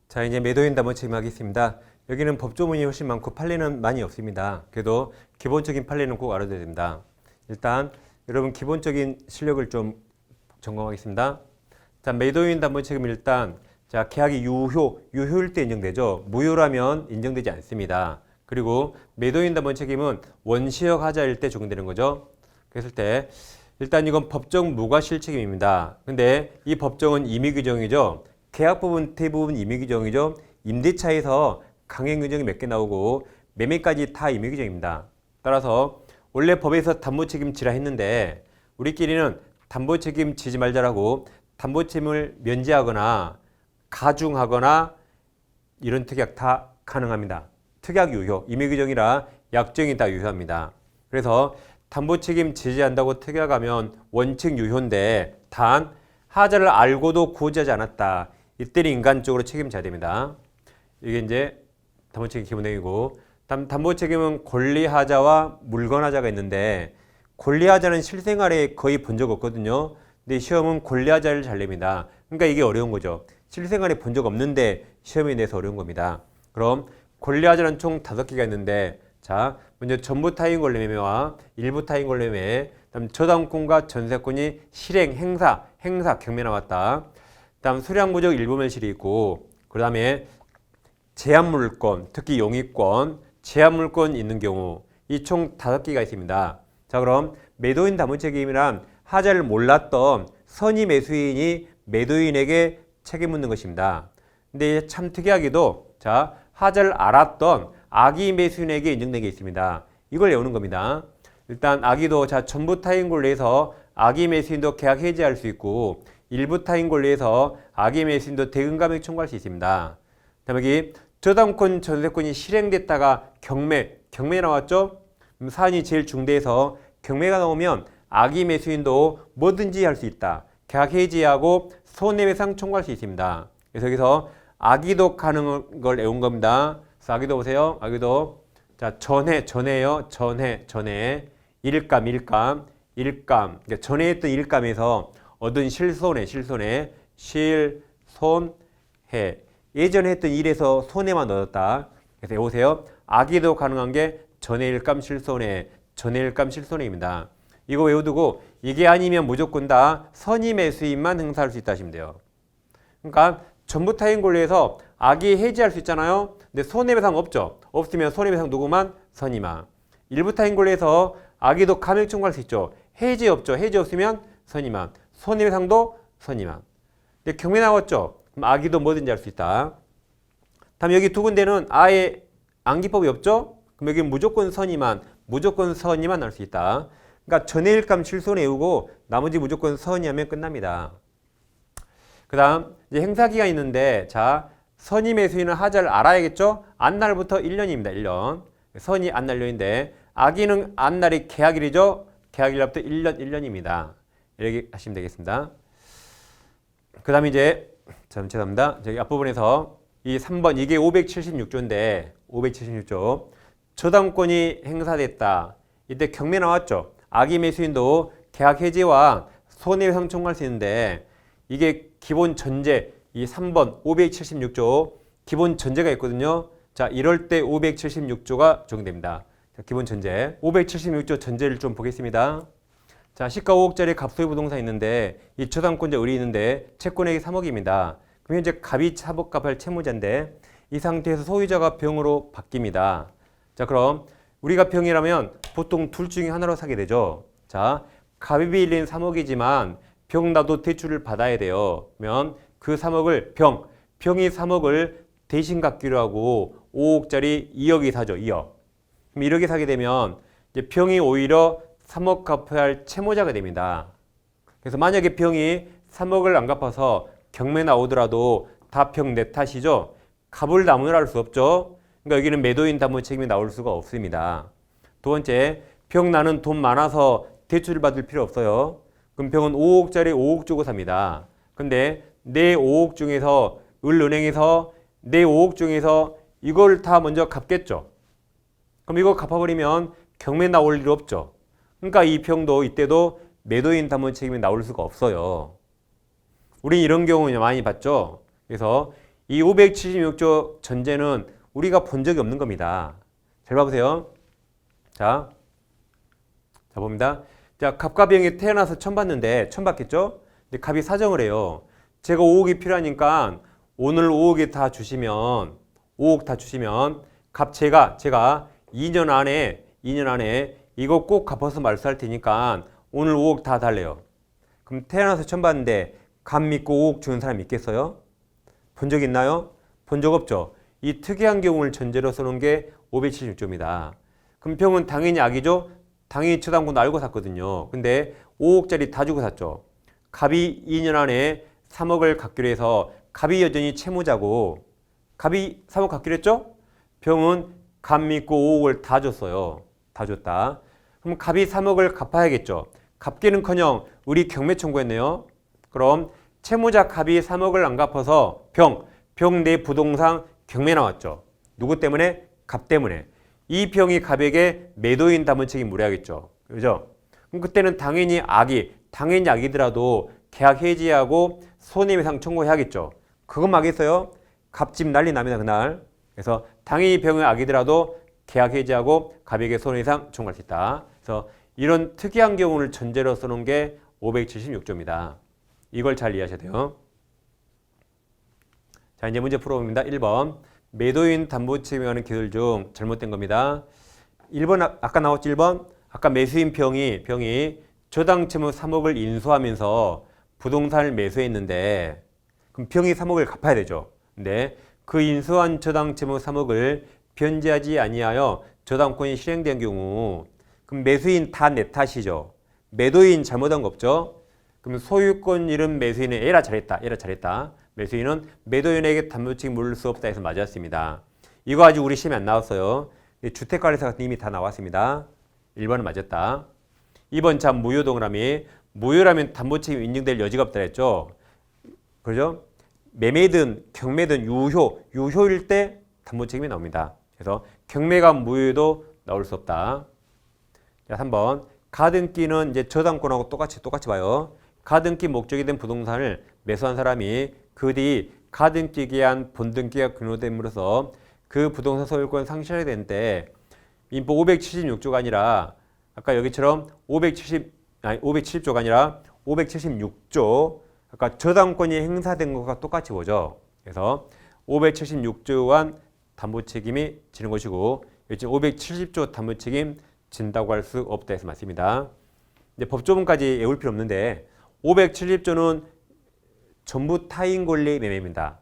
자, 이제 매도인 담보 책임하겠습니다. 여기는 법조문이 훨씬 많고 판례는 많이 없습니다. 그래도 기본적인 판례는 꼭 알아둬야 됩니다. 일단 여러분 기본적인 실력을 좀 점검하겠습니다. 자, 매도인 담보 책임은 일단 자, 계약이 유효일 때 인정되죠. 무효라면 인정되지 않습니다. 그리고 매도인 담보 책임은 원시적 하자일 때 적용되는 거죠. 그랬을 때 일단 이건 법정 무과실 책임입니다. 근데 이 법정은 임의 규정이죠. 계약 부분 대부분 임의 규정이죠. 임대차에서 강행 규정이 몇 개 나오고 매매까지 다 임의 규정입니다. 따라서 원래 법에서 담보 책임지라 했는데 우리끼리는 담보 책임지지 말자라고 담보 책임을 면제하거나 가중하거나 이런 특약 다 가능합니다. 특약 유효, 임의 규정이라 약정이 다 유효합니다. 그래서 담보 책임 지지한다고 특약하면 원칙 유효인데 단 하자를 알고도 고지하지 않았다. 이때는 인간적으로 책임져야 됩니다. 이게 이제 담보 책임 기본 내용이고 담보 책임은 권리 하자와 물건 하자가 있는데 권리 하자는 실생활에 거의 본 적 없거든요. 근데 시험은 권리 하자를 잘 냅니다. 그러니까 이게 어려운 거죠. 실생활에 본 적 없는데 시험에 내서 어려운 겁니다. 그럼 권리 하자는 총 5개가 있는데 자, 먼저 전부 타인 권리 매매와 일부 타인 권리 매매, 그다음 저당권과 전세권이 실행, 행사 경매 나왔다. 그다음 수량무적 일부면실이 있고, 그다음에 제한물권, 특히 용의권, 제한물권 있는 경우 이 총 5개가 있습니다. 자, 그럼 매도인 담보 책임이란 하자를 몰랐던 선의 매수인이 매도인에게 책임 묻는 것입니다. 근데 참 특이하게도 자, 하자를 알았던 악의 매수인에게 인정된 게 있습니다. 이걸 외우는 겁니다. 일단 악의도 자, 전부 타인 권리에서 악의 매수인도 계약 해지할 수 있고 일부 타인 권리에서 악의 매수인도 대금 감액 청구할 수 있습니다. 다음 여기 저당권 전세권이 실행됐다가 경매 나왔죠? 사안이 제일 중대해서 경매가 나오면 악의 매수인도 뭐든지 할 수 있다. 계약 해지하고 손해배상 청구할 수 있습니다. 그래서 여기서 악의도 가능한 걸 외운 겁니다. 그래서 악의도 보세요. 악의도 자, 전해요. 전해 일감 그러니까 전에 했던 일감에서 얻은 실손해 예전에 했던 일에서 손해만 얻었다. 그래서 여보세요. 악의도 가능한 게 전해일감 실손해입니다. 이거 외워두고 이게 아니면 무조건 다 선의 매수인만 행사할 수 있다 하시면 돼요. 그러니까 전부 타인 권리에서 악의 해지할 수 있잖아요. 근데 손해배상 없죠. 없으면 손해배상 누구만? 선의만. 일부 타인 권리에서 악의도 감액 청구할 수 있죠. 해지 없죠. 해지 없으면 선의만. 손해배상도 선의만. 근데 경매 나왔죠. 그럼 악의도 뭐든지 할 수 있다. 다음 여기 두 군데는 아예 암기법이 없죠. 그럼 여기 무조건 선의만 할 수 있다. 그러니까 전해일감 실손 외우고 나머지 무조건 선의하면 끝납니다. 그 다음 이제 행사기간 있는데 자, 선의 매수인은 하자를 알아야겠죠. 안날부터 1년입니다. 1년. 선의 안날료인데 악의는 안날이 계약일이죠. 계약일부터 1년입니다. 이렇게 하시면 되겠습니다. 그 다음에 이제 죄송합니다. 저기 앞부분에서 이 3번 이게 576조인데 576조 저당권이 행사됐다. 이때 경매 나왔죠. 악의 매수인도 계약 해지와 손해배상 청구할 수 있는데 이게 기본 전제 이 3번 576조 기본 전제가 있거든요. 자, 이럴 때 576조가 적용됩니다. 자, 기본 전제 576조 전제를 좀 보겠습니다. 자, 시가 5억짜리 갑소유 부동산 있는데 이 저당권자 을이 있는데 채권액이 3억입니다. 그럼 현재 갑이 차복값할 채무자인데 이 상태에서 소유자가 병으로 바뀝니다. 자, 그럼 우리가 병이라면 보통 둘 중에 하나로 사게 되죠. 자, 갑이 빌린 3억이지만 병 나도 대출을 받아야 돼요. 그러면 그 3억을 병이 3억을 대신 갚기로 하고 5억짜리 2억이 사죠. 2억. 그럼 1억이 사게 되면 이제 병이 오히려 3억 갚아야 할 채무자가 됩니다. 그래서 만약에 병이 3억을 안 갚아서 경매 나오더라도 다 병 내 탓이죠. 갑을 나무라 할 수 없죠. 그러니까 여기는 매도인 담보 책임이 나올 수가 없습니다. 두 번째, 병 나는 돈 많아서 대출을 받을 필요 없어요. 그럼 병은 5억짜리 5억 주고 삽니다. 근데 내 5억 중에서 을은행에서 내 5억 중에서 이걸 다 먼저 갚겠죠. 그럼 이거 갚아버리면 경매 나올 일 없죠. 그러니까 이 병도 이때도 매도인 담보 책임이 나올 수가 없어요. 우린 이런 경우 많이 봤죠. 그래서 이 576조 전제는 우리가 본 적이 없는 겁니다. 잘 봐보세요. 자 봅니다. 자, 갑과 병이 태어나서 처음 봤는데, 처음 봤겠죠? 근데 갑이 사정을 해요. 제가 5억이 필요하니까 오늘 5억이 다 주시면, 5억 다 주시면, 갑 제가 2년 안에 이거 꼭 갚아서 말소할 테니까 오늘 5억 다 달래요. 그럼 태어나서 처음 봤는데, 갑 믿고 5억 주는 사람 있겠어요? 본 적 있나요? 본 적 없죠? 이 특이한 경우를 전제로 써놓은 게 576조입니다. 그럼 병은 당연히 악이죠? 당연히 처담권도 알고 샀거든요. 근데 5억짜리 다 주고 샀죠. 갑이 2년 안에 3억을 갚기로 해서 갑이 여전히 채무자고, 갑이 3억 갚기로 했죠? 병은 갑 믿고 5억을 다 줬어요. 다 줬다. 그럼 갑이 3억을 갚아야겠죠. 갚기는커녕 우리 경매 청구했네요. 그럼 채무자 갑이 3억을 안 갚아서 병 내 부동산 경매 나왔죠. 누구 때문에? 갑 때문에. 이 병이 갑에게 매도인 담보 책임 물어야겠죠. 그죠? 그럼 그때는 당연히 악이더라도 계약 해지하고 손해배상 청구해야겠죠. 그건 막겠어요? 갑집 난리 납니다, 그날. 그래서 당연히 병의 악이더라도 계약 해지하고 갑에게 손해배상 청구할 수 있다. 그래서 이런 특이한 경우를 전제로 써놓은 게 576조입니다. 이걸 잘 이해하셔야 돼요. 자, 이제 문제 풀어봅니다. 1번. 매도인 담보 책임하는 기술 중 잘못된 겁니다. 1번 아까 나왔죠. 1번. 아까 매수인 병이 저당 채무 3억을 인수하면서 부동산을 매수했는데 그럼 병이 3억을 갚아야 되죠. 근데 그 인수한 저당 채무 3억을 변제하지 아니하여 저당권이 실행된 경우 그럼 매수인 다 내 탓이죠. 매도인 잘못한 거 없죠. 그럼 소유권 잃은 매수인은 에라 잘했다. 매수인은 매도인에게 담보책임 물을 수 없다 해서 맞았습니다. 이거 아직 우리 시험에 안 나왔어요. 주택관리사 같은 이미 다 나왔습니다. 1번은 맞았다. 2번 참 무효 동그라미. 무효라면 담보책임 인정될 여지가 없다 했죠. 그죠? 매매든 경매든 유효일 때 담보책임이 나옵니다. 그래서 경매가 무효도 나올 수 없다. 자, 3번. 가등기는 이제 저당권하고 똑같이 봐요. 가등기 목적이 된 부동산을 매수한 사람이 그 뒤 가등기 기한 본등기가 근로됨으로써 그 부동산 소유권 상실하게 되는데 민법 576조가 아니라 아까 여기처럼 570조가 아니라 576조 아까 저당권이 행사된 것과 똑같이 보죠. 그래서 576조한 담보책임이 지는 것이고 570조 담보책임 진다고 할 수 없다 해서 맞습니다. 이제 법조문까지 외울 필요 없는데 570조는 전부 타인 권리 매매입니다.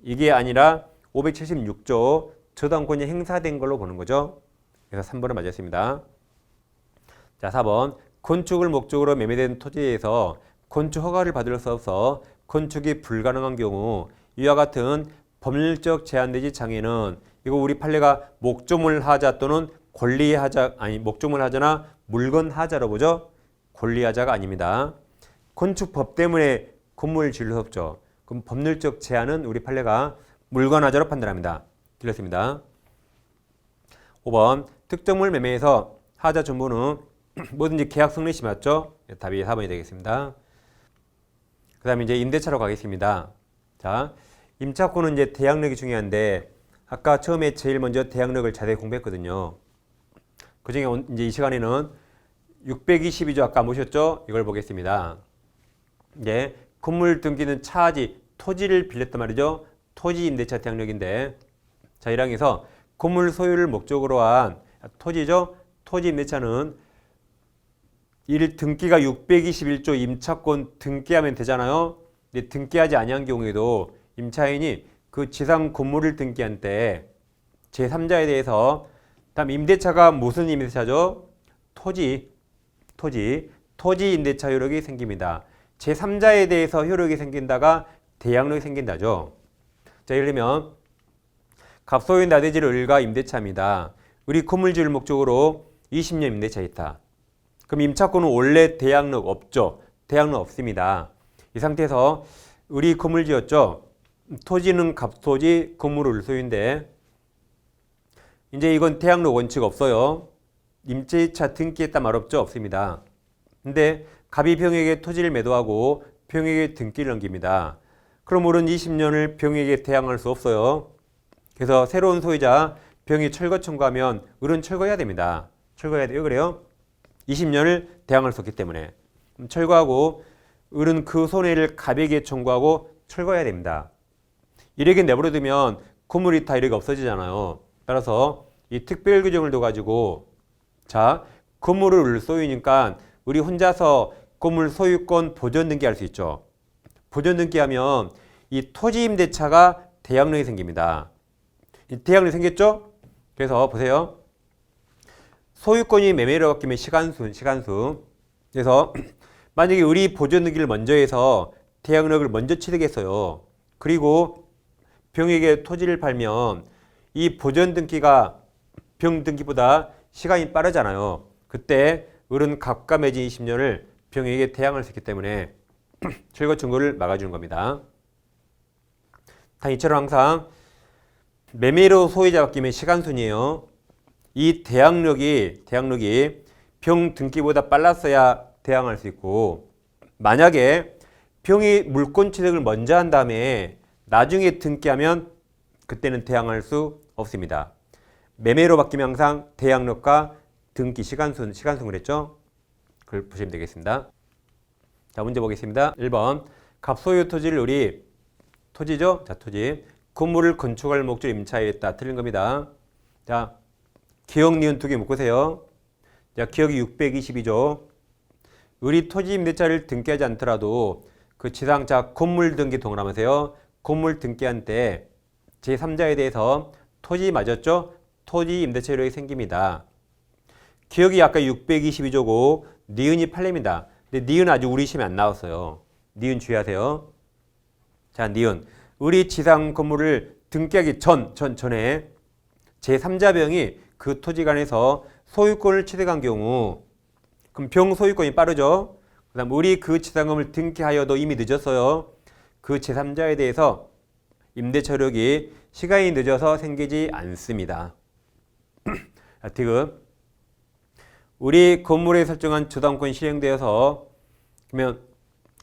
이게 아니라 576조 저당권이 행사된 걸로 보는 거죠. 그래서 3번은 맞았습니다. 자, 4번. 건축을 목적으로 매매된 토지에서 건축 허가를 받을 수 없어 건축이 불가능한 경우 이와 같은 법률적 제한되지 장애는 이거 우리 판례가 목조물 하자 또는 권리 하자 목조물 하자나 물건 하자로 보죠. 권리 하자가 아닙니다. 건축법 때문에 건물을 지을 수 없죠. 그럼 법률적 제한은 우리 판례가 물건 하자로 판단합니다. 틀렸습니다. 5번. 특정물 매매에서 하자 전부는 뭐든지 계약 성립 시 맞죠? 답이 4번이 되겠습니다. 그 다음에 이제 임대차로 가겠습니다. 자, 임차권은 이제 대항력이 중요한데 아까 처음에 제일 먼저 대항력을 자세히 공부했거든요. 그 중에 이제 이 시간에는 622조 아까 보셨죠? 이걸 보겠습니다. 이제 건물 등기는 차지 토지를 빌렸단 말이죠. 토지 임대차 대항력인데 자, 1항에서 건물 소유를 목적으로 한 토지죠. 토지 임대차는 등기가 621조 임차권 등기하면 되잖아요. 근데 등기하지 아니한 경우에도 임차인이 그 지상 건물을 등기한 때 제3자에 대해서 다음 임대차가 무슨 임대차죠? 토지 임대차 효력이 생깁니다. 제3자에 대해서 효력이 생긴다가 대항력이 생긴다죠. 자, 예를 들면 갑소유 나대지를 을가 임대차입니다. 우리 건물 지을 목적으로 20년 임대차 있다. 그럼 임차권은 원래 대항력 없죠. 대항력 없습니다. 이 상태에서 우리 건물 지었죠. 토지는 갑토지, 건물은 을소유인데 이제 이건 대항력 원칙 없어요. 임대차 등기했다 말 없죠? 없습니다. 근데 갑이 병에게 토지를 매도하고 병에게 등기를 넘깁니다. 그럼 을은 20년을 병에게 대항할 수 없어요. 그래서 새로운 소유자 병이 철거 청구하면 을은 철거해야 됩니다. 철거해야 돼요. 그래요? 20년을 대항할 수 없기 때문에 철거하고 을은 그 손해를 갑에게 청구하고 철거해야 됩니다. 이렇게 내버려두면 건물이 다 이렇게 없어지잖아요. 따라서 이 특별 규정을 둬가지고 자 건물을 을 소유니까 우리 혼자서 건물 소유권 보전 등기할 수 있죠. 보전 등기하면 이 토지 임대차가 대항력이 생깁니다. 이 대항력이 생겼죠? 그래서 보세요. 소유권이 매매로 바뀌면 시간수. 그래서 만약에 우리 보전 등기를 먼저 해서 대항력을 먼저 취득했어요. 그리고 병에게 토지를 팔면 이 보전 등기가 병 등기보다 시간이 빠르잖아요. 그때 을은 갑과 매진 20년을 병에게 대항할 수 있기 때문에 철거 청구를 막아주는 겁니다. 단 이처럼 항상 매매로 소유자 바뀌면 시간순이에요. 이 대항력이 병 등기보다 빨랐어야 대항할 수 있고 만약에 병이 물권 취득을 먼저 한 다음에 나중에 등기하면 그때는 대항할 수 없습니다. 매매로 바뀌면 항상 대항력과 등기 시간순 그랬죠? 그걸 보시면 되겠습니다. 자, 문제 보겠습니다. 1번 갑소유 토지를 우리 토지죠? 자, 토지. 건물을 건축할 목적으로 임차했다. 틀린 겁니다. 자, 기억, 니은 두 개 묶으세요. 자, 기억이 622조. 우리 토지 임대차를 등기하지 않더라도 그 지상자 건물 등기 동그라미세요. 건물 등기한 때 제3자에 대해서 토지 맞았죠? 토지 임대차 효력이 생깁니다. 기억이 아까 622조고 니은이 판례입니다. 근데 니은 아직 우리 시험에 안 나왔어요. 니은 주의하세요. 자, 니은. 우리 지상 건물을 등기하기 전에 제3자 병이 그 토지 간에서 소유권을 취득한 경우 그럼 병 소유권이 빠르죠. 그 다음 우리 그 지상 건물을 등기하여도 이미 늦었어요. 그 제3자에 대해서 임대차 효력이 시간이 늦어서 생기지 않습니다. 디귿. 우리 건물에 설정한 저당권 실행되어서 그러면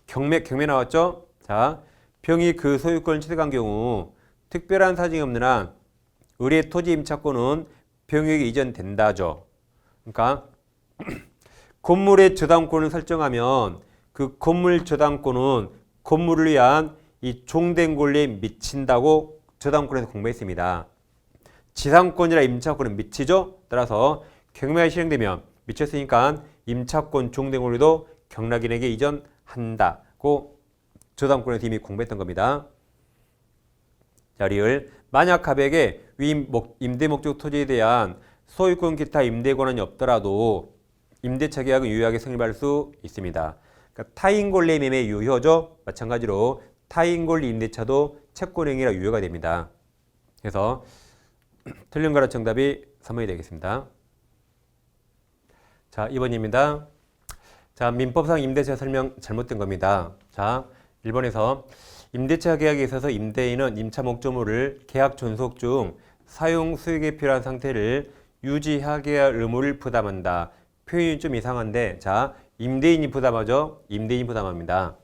경매 나왔죠? 자, 병이 그 소유권을 취득한 경우 특별한 사정이 없는 한 의뢰 토지 임차권은 병에게 이전된다죠. 그러니까 건물의 저당권을 설정하면 그 건물 저당권은 건물을 위한 이 종된 권리에 미친다고 저당권에서 공부했습니다. 지상권이라 임차권은 미치죠. 따라서 경매가 실행되면 미쳤으니까 임차권 종된 권리도 경락인에게 이전한다고 저당권에서 이미 공부했던 겁니다. 자, 리을. 만약 갑에게 임대 목적 토지에 대한 소유권 기타 임대 권한이 없더라도 임대차 계약은 유효하게 성립할 수 있습니다. 그러니까 타인 권리 매매 유효죠. 마찬가지로 타인 권리 임대차도 채권행위라 유효가 됩니다. 그래서 틀린 거라 정답이 3번이 되겠습니다. 자, 2번입니다. 자, 민법상 임대차 설명 잘못된 겁니다. 자, 1번에서 임대차 계약에 있어서 임대인은 임차 목적물을 계약 존속 중 사용 수익에 필요한 상태를 유지하게 할 의무를 부담한다. 표현이 좀 이상한데, 자, 임대인이 부담하죠? 임대인이 부담합니다.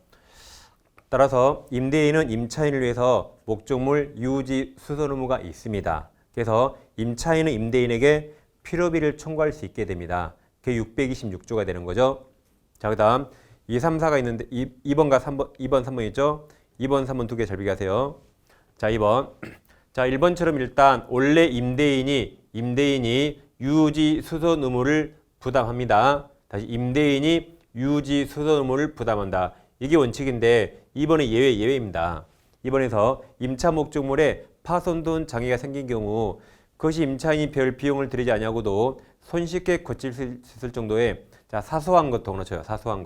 따라서 임대인은 임차인을 위해서 목적물 유지 수선 의무가 있습니다. 그래서 임차인은 임대인에게 필요비를 청구할 수 있게 됩니다. 그게 626조가 되는 거죠. 자, 그 다음 2, 3, 4가 있는데 2번과 3번, 2번, 3번 있죠? 2번, 3번 두 개 잘 비교하세요. 자, 2번. 자, 1번처럼 일단 원래 임대인이 유지 수선 의무를 부담합니다. 다시 임대인이 유지 수선 의무를 부담한다. 이게 원칙인데 2번은 예외입니다. 2번에서 임차 목적물에 파손 등 장애가 생긴 경우 그것이 임차인이 별 비용을 들이지 아니하고도 손쉽게 고칠 수 있을 정도의 자, 사소한 것 동으로 쳐요. 사소한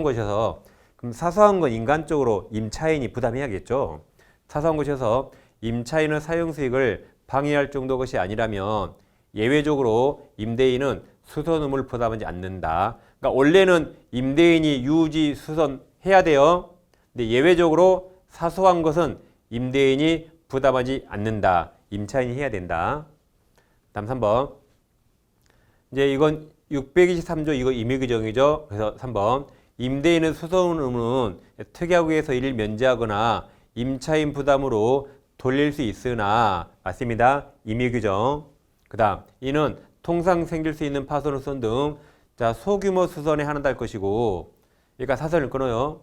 것이어서 그럼 사소한 건 인간적으로 임차인이 부담해야겠죠. 사소한 것이어서 임차인의 사용 수익을 방해할 정도 것이 아니라면 예외적으로 임대인은 수선 의무를 부담하지 않는다. 그러니까 원래는 임대인이 유지 수선해야 돼요. 근데 예외적으로 사소한 것은 임대인이 부담하지 않는다. 임차인이 해야 된다. 다음 3번. 이제 이건 623조 이거 임의규정이죠. 그래서 3번. 임대인은 수선 의무는 특약구에서 이를 면제하거나 임차인 부담으로 돌릴 수 있으나 맞습니다. 임의규정. 그 다음 이는 통상 생길 수 있는 파손, 수선 등 소규모 수선에 한한할 것이고 그러니까 사선을 끊어요.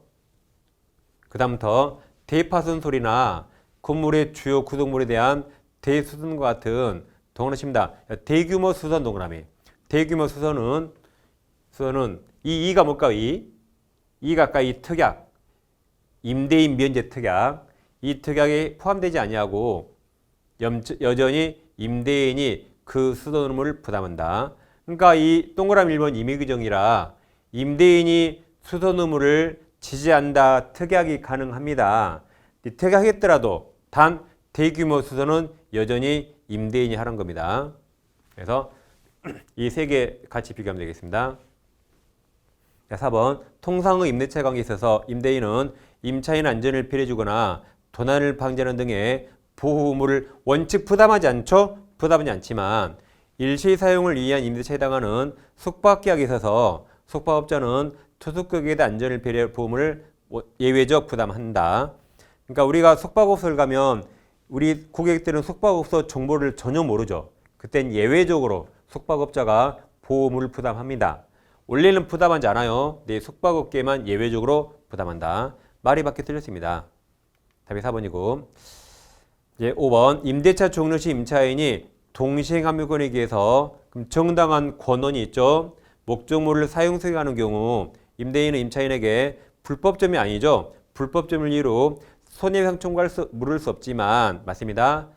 그 다음부터 대파손 소리나 건물의 주요 구동물에 대한 대수선과 같은 동그라미입니다. 대규모 수선 동그라미. 대규모 수선은 이가 뭘까? 이가 아까 이 특약, 임대인 면제 특약, 이 특약에 포함되지 아니하고 여전히 임대인이 그 수선 의무를 부담한다. 그러니까 이 동그라미 1번 임의규정이라 임대인이 수선 의무를 지지한다. 특약이 가능합니다. 특약했더라도 단 대규모 수선은 여전히 임대인이 하는 겁니다. 그래서 이 세 개 같이 비교하면 되겠습니다. 자, 4번 통상의 임대차 관계에 있어서 임대인은 임차인 안전을 배려주거나 도난을 방지하는 등의 보호 의무를 원칙 부담하지 않죠? 부담하지 않지만 일시 사용을 위한 임대차에 해당하는 숙박계약에 있어서 숙박업자는 투숙객에 대한 안전을 배려 보험을 예외적 부담한다. 그러니까 우리가 숙박업소를 가면 우리 고객들은 숙박업소 정보를 전혀 모르죠. 그땐 예외적으로 숙박업자가 보험을 부담합니다. 원래는 부담하지 않아요. 네, 숙박업계만 예외적으로 부담한다. 말이 밖에 틀렸습니다. 답이 4번이고 이제 5번 임대차 종료 시 임차인이 동시행함유권에 의해서 정당한 권한이 있죠. 목적물을 사용 수행하는 경우 임대인은 임차인에게 불법점이 아니죠. 불법점을 이유로 손해배상 청구할 물을 수 없지만 맞습니다.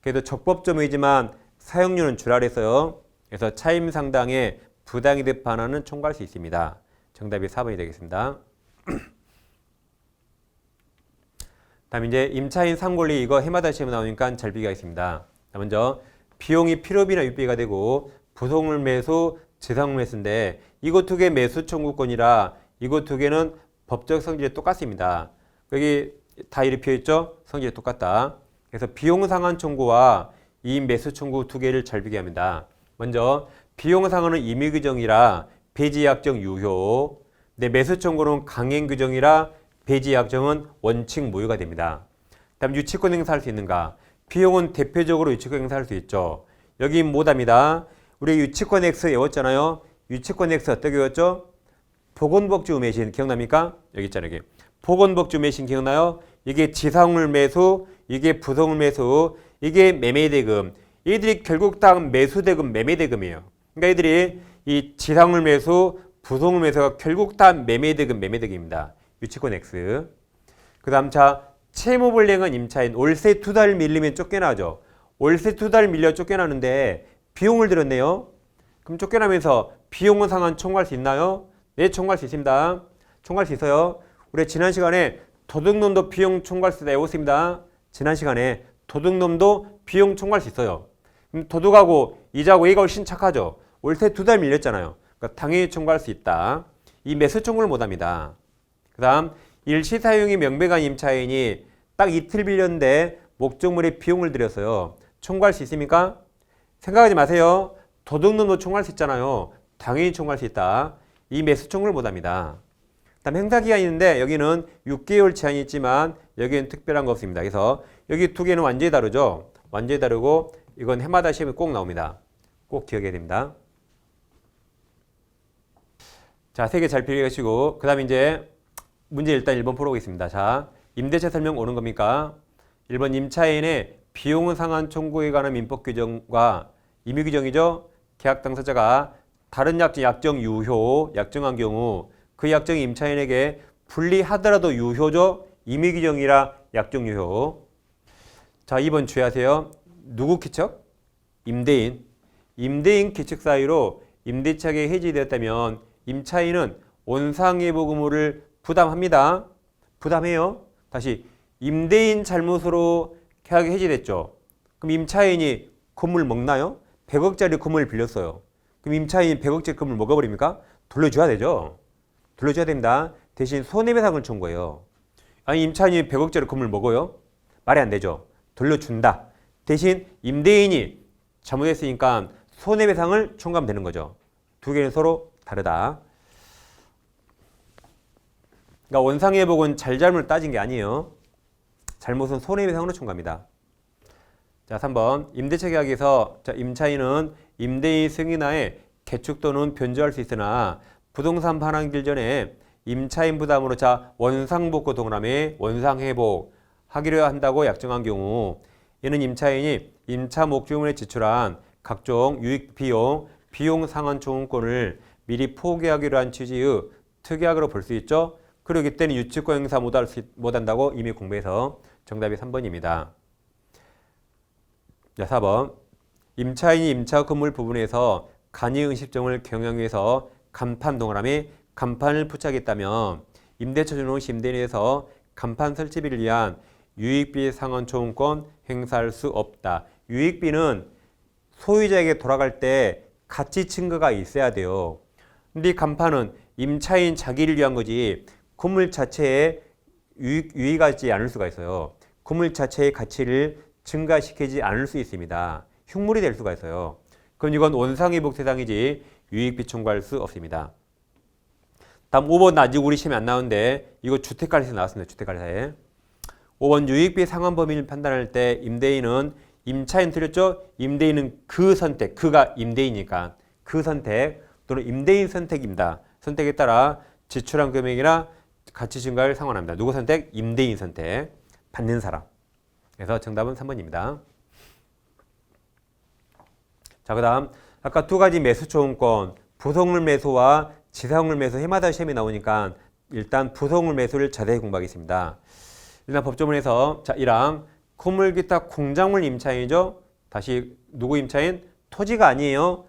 그래도 적법점이지만 사용료는 줄아랬어요. 그래서 차임 상당의 부당이득 반환은 청구할 수 있습니다. 정답이 4번이 되겠습니다. 다음 이제 임차인 상권리 이거 해마다 시험에 나오니까 잘 비교하겠습니다. 먼저 비용이 필요비나 유비가 되고 부속물 매수, 재산물 매수인데 이거 두 개 매수 청구권이라 이거 두 개는 법적 성질이 똑같습니다. 여기 다 이렇게 표했죠? 성질이 똑같다. 그래서 비용 상환 청구와 이 매수 청구 두 개를 잘 비교합니다. 먼저 비용 상환은 임의 규정이라 배지 약정 유효. 내 매수 청구는 강행 규정이라 배지 약정은 원칙 무효가 됩니다. 다음 유치권 행사할 수 있는가? 비용은 대표적으로 유치권 행사할 수 있죠. 여기 뭐답니다. 우리 유치권 X 외웠잖아요. 유치권 X 어떻게 외웠죠? 보건복지부 매신 기억납니까? 여기 있잖아요. 여기. 보건복지부 매신 기억나요? 이게 지상물 매수, 이게 부속물 매수, 이게 매매대금. 얘들이 결국 다 매수대금, 매매대금이에요. 그러니까 얘들이 이 지상물 매수, 부속물 매수가 결국 다 매매대금, 매매대금입니다. 유치권 X. 그 다음 자 채무불이행한 임차인 월세 2달 밀리면 쫓겨나죠. 월세 2달 밀려 쫓겨나는데 비용을 들었네요. 그럼 쫓겨나면서 비용은 상환 청구할 수 있나요? 네, 청구할 수 있습니다. 청구할 수 있어요. 우리 지난 시간에 도둑놈도 비용 청구할 수 있다 외웠습니다. 지난 시간에 도둑놈도 비용 청구할 수 있어요. 그럼 도둑하고 이자고 얘가 훨씬 착하죠. 월세 2달 밀렸잖아요. 그러니까 당연히 청구할 수 있다. 이 매수 청구를 못합니다. 그 다음 일시 사용이 명백한 임차인이 딱 이틀 빌렸는데 목적물에 비용을 들였어요. 청구할 수 있습니까? 생각하지 마세요. 도둑놈도 청구할 수 있잖아요. 당연히 청구할 수 있다. 이 매수 청구를 못합니다. 다음 행사기간이 있는데 여기는 6개월 제한이 있지만 여기는 특별한 거 없습니다. 그래서 여기 두 개는 완전히 다르죠. 완전히 다르고 이건 해마다 시험에 꼭 나옵니다. 꼭 기억해야 됩니다. 자, 세 개 잘 비교하시고 그 다음에 이제 문제 일단 1번 풀어보겠습니다. 자, 임대차 설명 오는 겁니까? 1번 임차인의 비용 상환 청구에 관한 민법 규정과 임의 규정이죠. 계약 당사자가 다른 약정 유효 약정한 경우 그 약정이 임차인에게 불리하더라도 유효죠. 임의 규정이라 약정 유효. 자, 2번 주의하세요. 누구 기척? 임대인. 임대인 기척 사유로 임대차가 해지되었다면 임차인은 원상회복 의무를 부담합니다. 부담해요. 다시 임대인 잘못으로 계약이 해지됐죠. 그럼 임차인이 건물 먹나요? 100억짜리 건물 빌렸어요. 그럼 임차인이 100억짜리 건물 먹어버립니까? 돌려줘야 되죠. 돌려줘야 됩니다. 대신 손해배상을 청구해요. 아니 임차인이 100억짜리 건물 먹어요? 말이 안 되죠. 돌려준다. 대신 임대인이 잘못했으니까 손해배상을 청구하면 되는 거죠. 두 개는 서로 다르다. 그러니까 원상회복은 잘잘못을 따진 게 아니에요. 잘못은 손해배상으로 청구합니다. 자, 3번 임대차 계약에서 자, 임차인은 임대인 승인하에 개축 또는 변조할 수 있으나 부동산 반환길 전에 임차인 부담으로 자 원상복구 동그라미 원상회복 하기로 한다고 약정한 경우 이는 임차인이 임차 목적물에 지출한 각종 유익 비용 상환 청구권을 미리 포기하기로 한 취지의 특약으로 볼 수 있죠. 그리고 이때는 유치권 행사 못한다고 이미 공부해서 정답이 3번입니다. 자, 4번 임차인이 임차 건물 부분에서 간이 응시점을 경영하기 위해서 간판 동그라미 간판을 부착했다면 임대차 준호 임대인에서 간판 설치비를 위한 유익비 상환 청구권 행사할 수 없다. 유익비는 소유자에게 돌아갈 때 가치 증거가 있어야 돼요. 근데 이 간판은 임차인 자기를 위한 거지 건물 자체에 유익하지 않을 수가 있어요. 건물 자체의 가치를 증가시키지 않을 수 있습니다. 흉물이 될 수가 있어요. 그럼 이건 원상회복 대상이지 유익비 청구할 수 없습니다. 다음 5번 아직 우리 시험에 안 나오는데 이거 주택관리사에 나왔습니다. 주택관리사에. 5번 유익비 상환 범위를 판단할 때 임대인은 임차인 틀렸죠? 임대인은 그 선택, 그가 임대인이니까 그 선택 또는 임대인 선택입니다. 선택에 따라 지출한 금액이나 가치 증가를 상환합니다. 누구 선택? 임대인 선택. 받는 사람. 그래서 정답은 3번입니다. 자, 그 다음 아까 두 가지 매수 청구권 부속물 매수와 지상물 매수 해마다 시험이 나오니까 일단 부속물 매수를 자세히 공부하겠습니다. 일단 법조문에서 자 1항 건물 기타 공작물 임차인이죠. 다시 누구 임차인? 토지가 아니에요.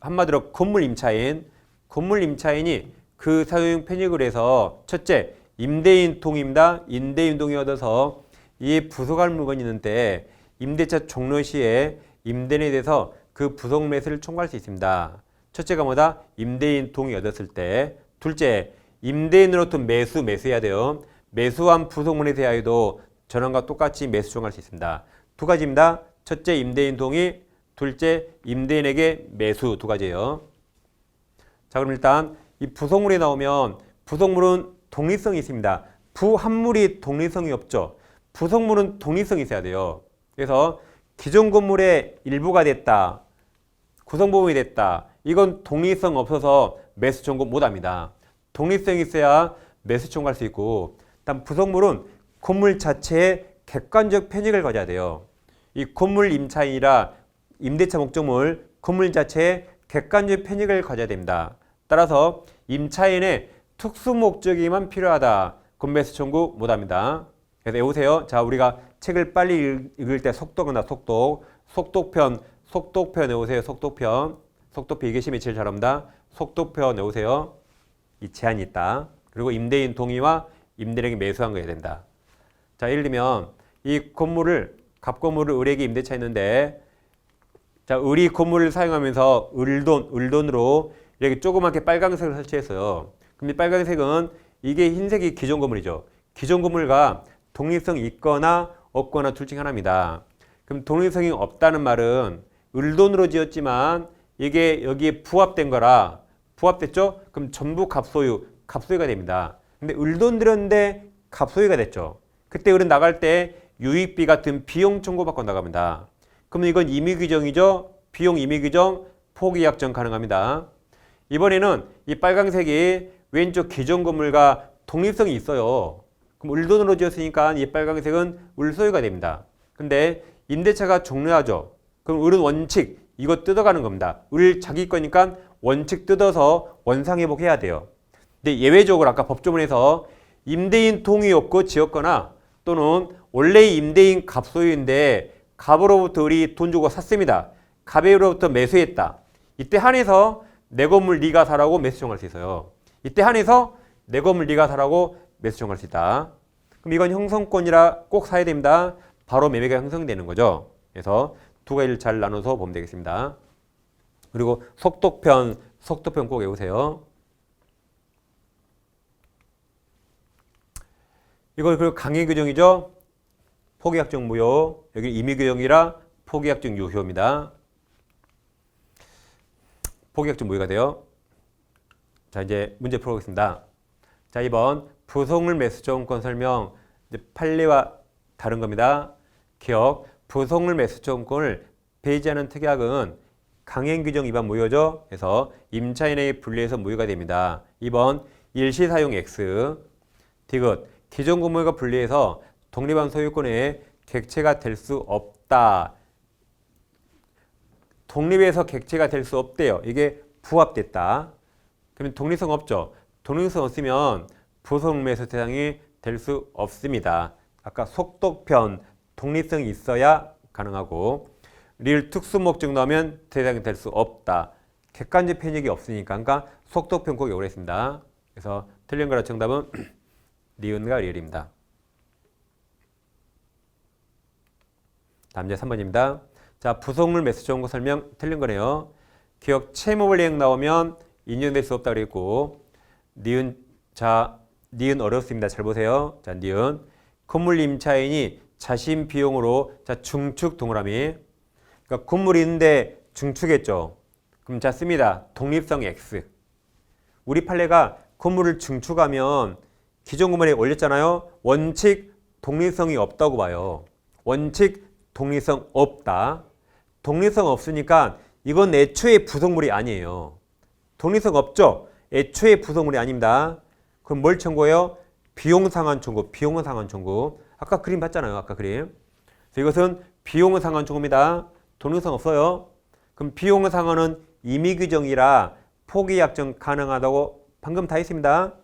한마디로 건물 임차인. 건물 임차인이 그 사용 편익을 해서 첫째 임대인 동의입니다. 임대인 동의 얻어서 이 부속할 물건이 있는데 임대차 종료 시에 임대인에 대해서 그 부속 매수를 청구할 수 있습니다. 첫째가 뭐다? 임대인 동의 얻었을 때. 둘째, 임대인으로부터 매수해야 돼요. 매수한 부속물에 대하여도 전원과 똑같이 매수 청구할 수 있습니다. 두 가지입니다. 첫째, 임대인 동의. 둘째, 임대인에게 매수 두 가지예요. 자, 그럼 일단 이 부속물이 나오면 부속물은 독립성이 있습니다. 부합물이 독립성이 없죠. 부속물은 독립성이 있어야 돼요. 그래서 기존 건물의 일부가 됐다. 구성부분이 됐다. 이건 독립성 없어서 매수 청구 못합니다. 독립성이 있어야 매수 청구할 수 있고 다음 부속물은 건물 자체에 객관적 편익을 가져야 돼요. 이 건물 임차인이라 임대차 목적물 건물 자체에 객관적 편익을 가져야 됩니다. 따라서 임차인의 특수 목적이만 필요하다. 그럼 매수 청구 못합니다. 그래서 외우세요. 자, 우리가 책을 빨리 읽을 때 속도가 속독편 외우세요. 속독편 이게 시험에 제일 잘합니다. 속독편 외우세요. 이 제한이 있다. 그리고 임대인 동의와 임대인에게 매수한 거 해야 된다. 자, 예를 들면 이 건물을 갑건물을 을에게 임대차했는데 자, 을이 건물을 사용하면서 을돈으로 이렇게 조그맣게 빨간색을 설치했어요. 그럼 이 빨간색은 이게 흰색이 기존 건물이죠. 기존 건물과 독립성이 있거나 없거나 둘 중 하나입니다. 그럼 독립성이 없다는 말은 을돈으로 지었지만 이게 여기에 부합된 거라 부합됐죠? 그럼 전부 갑소유가 됩니다. 근데 을돈 들였는데 갑소유가 됐죠. 그때 을은 나갈 때 유익비 같은 비용 청구받고 나갑니다. 그럼 이건 임의규정이죠? 비용 임의규정 포기약정 가능합니다. 이번에는 이 빨강색이 왼쪽 기존 건물과 독립성이 있어요. 그럼 을돈으로 지었으니까 이 빨강색은 을소유가 됩니다. 근데 임대차가 종료하죠. 그럼 을은 원칙 이거 뜯어가는 겁니다. 을 자기 거니까 원칙 뜯어서 원상회복해야 돼요. 근데 예외적으로 아까 법조문에서 임대인 동의 없고 지었거나 또는 원래 임대인 갑소유인데 갑으로부터 을이 돈 주고 샀습니다. 갑으로부터 매수했다. 이때 한해서 내 건물 네가 사라고 매수 청구할 수 있어요. 이때 한해서 내 건물 네가 사라고 매수 청구할 수 있다. 그럼 이건 형성권이라 꼭 사야 됩니다. 바로 매매가 형성되는 거죠. 그래서 두 가지를 잘 나눠서 보면 되겠습니다. 그리고 속독편 꼭 외우세요. 이걸 그리고 강의 규정이죠. 포기약정 무효. 여기 임의규정이라 포기약정 유효입니다. 포기약정 무효가 돼요. 자, 이제 문제 풀어보겠습니다. 자, 2번 부속물 매수 조건권 설명, 이제 판례와 다른 겁니다. 기억, 부속물 매수 조건권을 배제하는 특약은 강행 규정 위반 무효죠. 그래서 임차인에게 분리해서 무효가 됩니다. 2번 일시 사용 X. 디귿, 기존 건물과 분리해서 독립한 소유권의 객체가 될 수 없다. 독립해서 객체가 될 수 없대요. 이게 부합됐다. 그러면 독립성 없죠. 독립성 없으면 부속 매수 대상이 될 수 없습니다. 아까 속독편 독립성이 있어야 가능하고 릴 특수 목적 넣으면 대상이 될 수 없다. 객관적 편익이 없으니까 그러니까 속독편 꼭 외우라 했습니다. 그래서 틀린 거라 정답은 니은과 리을입니다. 다음 이제 3번입니다. 자, 부속물 매수 조건권 설명 틀린 거네요. 기억 채무불 이행 나오면 인정될 수 없다 그랬고 니은, 자, 니은 어렵습니다. 잘 보세요. 자, 니은 건물 임차인이 자신 비용으로 자 중축 동그라미. 그러니까 건물이 있는데 중축했죠. 그럼 자 씁니다. 독립성 X. 우리 판례가 건물을 중축하면 기존 건물에 올렸잖아요. 원칙 독립성이 없다고 봐요. 원칙 독립성 없다. 독립성 없으니까 이건 애초에 부속물이 아니에요. 독립성 없죠? 애초에 부속물이 아닙니다. 그럼 뭘 청구해요? 비용상환 청구. 비용상환 청구. 아까 그림 봤잖아요. 아까 그림. 그래서 이것은 비용상환 청구입니다. 독립성 없어요. 그럼 비용상환은 임의규정이라 포기약정 가능하다고 방금 다 했습니다.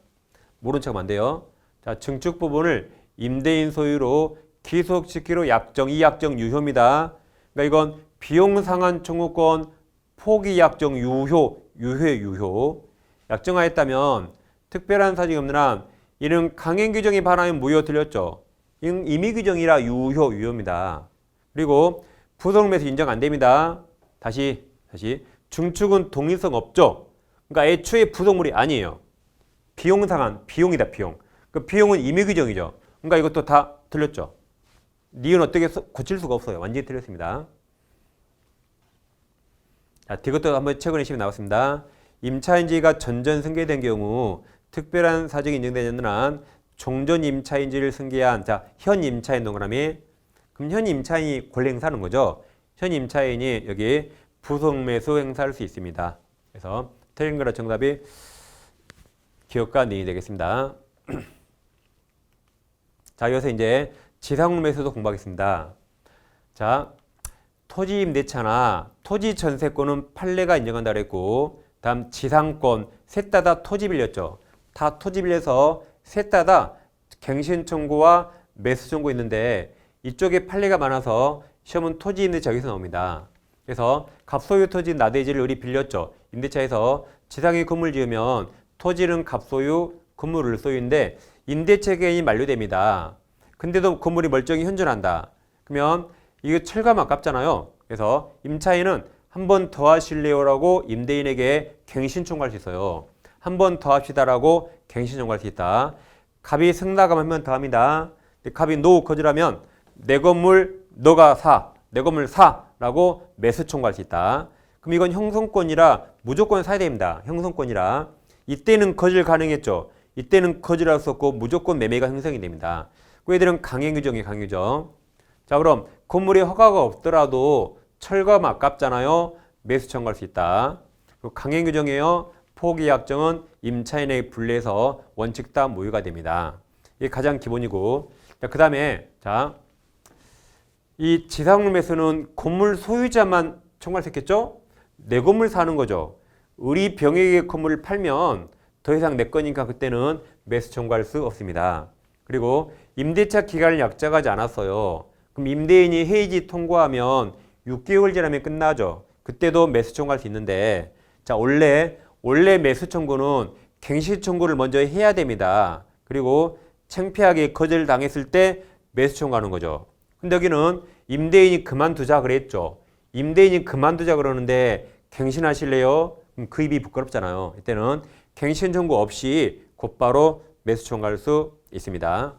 모른 척하면 안 돼요. 자, 증축 부분을 임대인 소유로 기속시키로 약정, 이 약정 유효입니다. 그러니까 이건 비용상환 청구권 포기약정 유효의 유효. 약정하였다면 특별한 사정이 없는 한 이는 강행규정이 반하면 무효 틀렸죠. 이는 임의규정이라 유효입니다. 그리고 부속매수 인정 안 됩니다. 다시 중축은 독립성 없죠. 그러니까 애초에 부속물이 아니에요. 비용상환, 비용이다 비용. 그 비용은 임의규정이죠. 그러니까 이것도 다 틀렸죠. 니은 어떻게 고칠 수가 없어요. 완전히 틀렸습니다. 자, 이것도 한번 최근에 시험에 나왔습니다. 임차인지가 전전 승계된 경우 특별한 사정이 인정되는 한 종전 임차인지를 승계한 자, 현 임차인 동그라미. 그럼 현 임차인이 권리 행사하는 거죠. 현 임차인이 여기 부속 매수 행사할 수 있습니다. 그래서 틀린 거라 정답이 기억과 니은이 되겠습니다. 자, 여기서 이제 지상물 매수도 공부하겠습니다. 자, 토지 임대차나 토지 전세권은 판례가 인정한다 그랬고, 다음 지상권 셋 다 토지 빌렸죠. 다 토지 빌려서 셋 다 갱신 청구와 매수 청구 있는데 이쪽에 판례가 많아서 시험은 토지 임대차 여기서 나옵니다. 그래서 갑소유 토지 나대지를 우리 빌렸죠. 임대차에서 지상에 건물 지으면 토지는 갑소유, 건물을 소유인데 임대차 기간이 만료됩니다. 근데도 건물이 멀쩡히 현존한다. 그러면 이거 철가면 아깝잖아요. 그래서 임차인은 한 번 더 하실래요라고 임대인에게 갱신 청구할 수 있어요. 한 번 더 합시다라고 갱신 청구할 수 있다. 갑이 승낙하면 더 합니다. 갑이 노 거절하면 내 건물 너가 사, 내 건물 사라고 매수 청구할 수 있다. 그럼 이건 형성권이라 무조건 사야 됩니다. 형성권이라. 이때는 거절 가능했죠. 이때는 거절할 수 없고 무조건 매매가 형성이 됩니다. 그 애들은 강행규정이에요. 강행규정. 자, 그럼 건물에 허가가 없더라도 철거하면 아깝잖아요. 매수 청구할 수 있다. 강행규정이에요. 포기약정은 임차인에게 분리해서 원칙 다 무효가 됩니다. 이게 가장 기본이고, 그 다음에 자, 이 지상물 매수는 건물 소유자만 청구할 수 있겠죠? 내 건물 사는 거죠. 우리 병에게 건물을 팔면 더 이상 내 거니까 그때는 매수 청구할 수 없습니다. 그리고 임대차 기간을 약정하지 않았어요. 그럼 임대인이 해지 통과하면 6개월 지나면 끝나죠. 그때도 매수 청구할 수 있는데, 자, 원래 매수 청구는 갱신 청구를 먼저 해야 됩니다. 그리고 창피하게 거절당했을 때 매수 청구하는 거죠. 근데 여기는 임대인이 그만두자 그랬죠. 임대인이 그만두자 그러는데 갱신하실래요? 그럼 그 입이 부끄럽잖아요. 이때는 갱신 청구 없이 곧바로 매수 청구할 수 있습니다.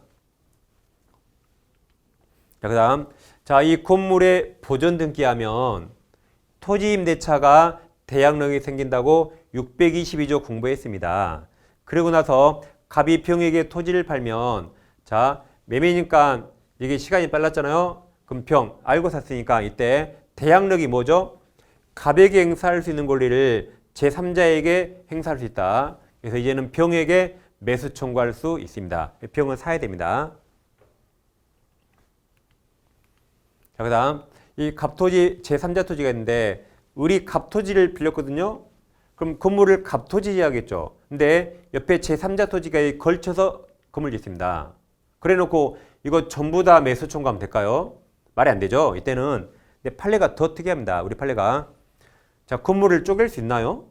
자, 그다음 자, 이 건물에 보존 등기하면 토지 임대차가 대양력이 생긴다고 622조 공부했습니다. 그리고 나서 갑이 병에게 토지를 팔면 자 매매니까 이게 시간이 빨랐잖아요. 그럼 병 알고 샀으니까 이때 대항력이 뭐죠? 갑에게 행사할 수 있는 권리를 제3자에게 행사할 수 있다. 그래서 이제는 병에게 매수 청구할 수 있습니다. 병은 사야 됩니다. 자, 그 다음 이 갑토지 제3자 토지가 있는데 을이 갑토지를 빌렸거든요. 그럼 건물을 갑토지하겠죠. 근데 옆에 제3자 토지가 걸쳐서 건물 짓습니다. 그래 놓고 이거 전부 다 매수 청구하면 될까요? 말이 안 되죠. 이때는 근데 판례가 더 특이합니다. 우리 판례가 자 건물을 쪼갤 수 있나요?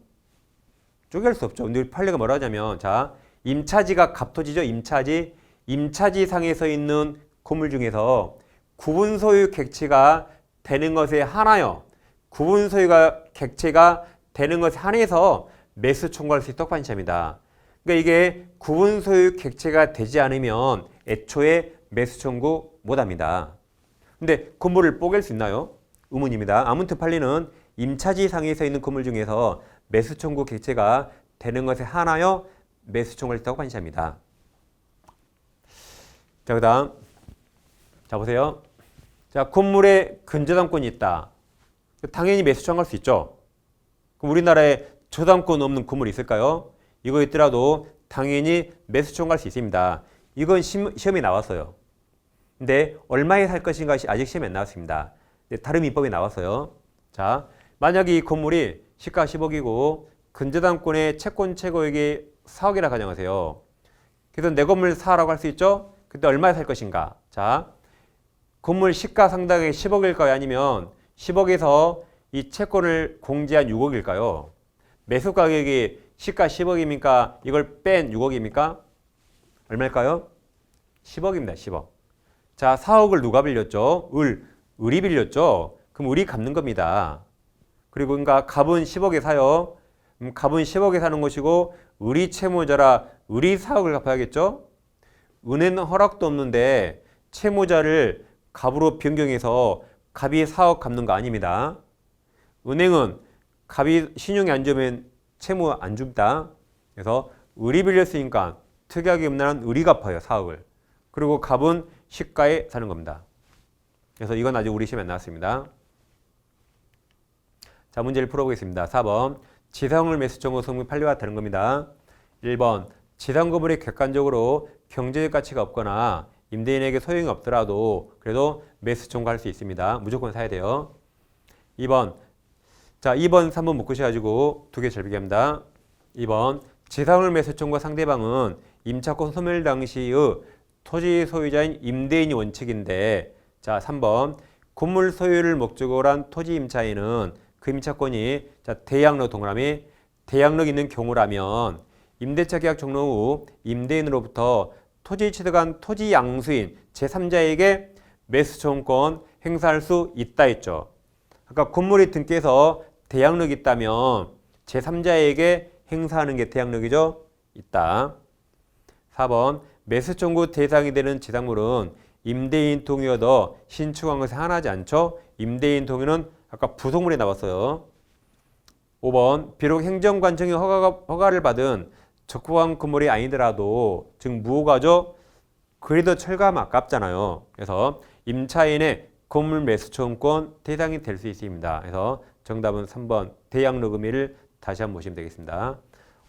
쪼갤 수 없죠. 근데 우리 판례가 뭐라 하냐면 자 임차지가 갑토지죠. 임차지 상에 서 있는 건물 중에서 구분 소유 객체가 되는 것에 한하여 구분 소유가 객체가 되는 것에 한해서 매수 청구할 수 있도록 판시합니다. 그러니까 이게 구분 소유 객체가 되지 않으면 애초에 매수 청구 못합니다. 근데 건물을 뽀갤 수 있나요? 의문입니다. 아무튼 판례는 임차지 상에 서 있는 건물 중에서 매수 청구 객체가 되는 것에 한하여 매수 청구할 수 있다고 판시합니다. 자, 그 다음 자 보세요. 자 건물에 근저당권이 있다. 당연히 매수 청구할 수 있죠. 그럼 우리나라에 저당권 없는 건물이 있을까요? 이거 있더라도 당연히 매수 청구할 수 있습니다. 이건 시험에 나왔어요. 근데 얼마에 살 것인가 아직 시험에 안 나왔습니다. 다른 민법이 나왔어요. 자, 만약에 이 건물이 시가 10억이고 근저당권의 채권 최고액이 4억이라 가정하세요. 그래서 내 건물 사라고 할 수 있죠? 그때 얼마에 살 것인가? 자, 건물 시가 상당히 10억일까요? 아니면 10억에서 이 채권을 공제한 6억일까요? 매수 가격이 시가 10억입니까? 이걸 뺀 6억입니까? 얼마일까요? 10억입니다. 10억. 자, 4억을 누가 빌렸죠? 을이 빌렸죠? 그럼 을이 갚는 겁니다. 그리고 그러니까 갑은 10억에 사요. 갑은 10억에 사는 것이고 을이 채무자라 을이 4억을 갚아야겠죠? 은행은 허락도 없는데 채무자를 갑으로 변경해서 갑이 4억 갚는 거 아닙니다. 은행은 갑이 신용이 안 좋으면 채무 안 줍니다. 그래서 을이 빌렸으니까 특이하게 음란한 을이 갚아요. 4억을. 그리고 갑은 시가에 사는 겁니다. 그래서 이건 아직 우리 시험에 안 나왔습니다. 자, 문제를 풀어보겠습니다. 4번 지상을 매수 청구 성립 판례와 다른 겁니다. 1번 지상 건물이 객관적으로 경제적 가치가 없거나 임대인에게 소용이 없더라도 그래도 매수 청구할 수 있습니다. 무조건 사야 돼요. 2번 자 2번 3번 묶으셔가지고 두 개 잘 비교합니다. 2번 지상을 매수 청구한 상대방은 임차권 소멸 당시의 토지 소유자인 임대인이 원칙인데 자 3번 건물 소유를 목적으로 한 토지 임차인은 그 임차권이 자 대양력 동그라미 대양력 있는 경우라면 임대차 계약 종료 후 임대인으로부터 토지 취득한 토지 양수인 제3자에게 매수 청구권 행사할 수 있다 했죠. 아까 건물이 등기해서 대양력이 있다면 제3자에게 행사하는 게 대양력이죠. 있다. 4번 매수 청구 대상이 되는 지상물은 임대인 동의 얻어 신축한 것에 한하지 않죠. 임대인 동의는 아까 부속물에 나왔어요. 5번 비록 행정관청의 허가를 받은 적법한 건물이 아니더라도 즉 무허가죠. 그래도 철거하면 아깝잖아요. 그래서 임차인의 건물 매수 청구권 대상이 될 수 있습니다. 그래서 정답은 3번 대양력 의미를 다시 한번 보시면 되겠습니다.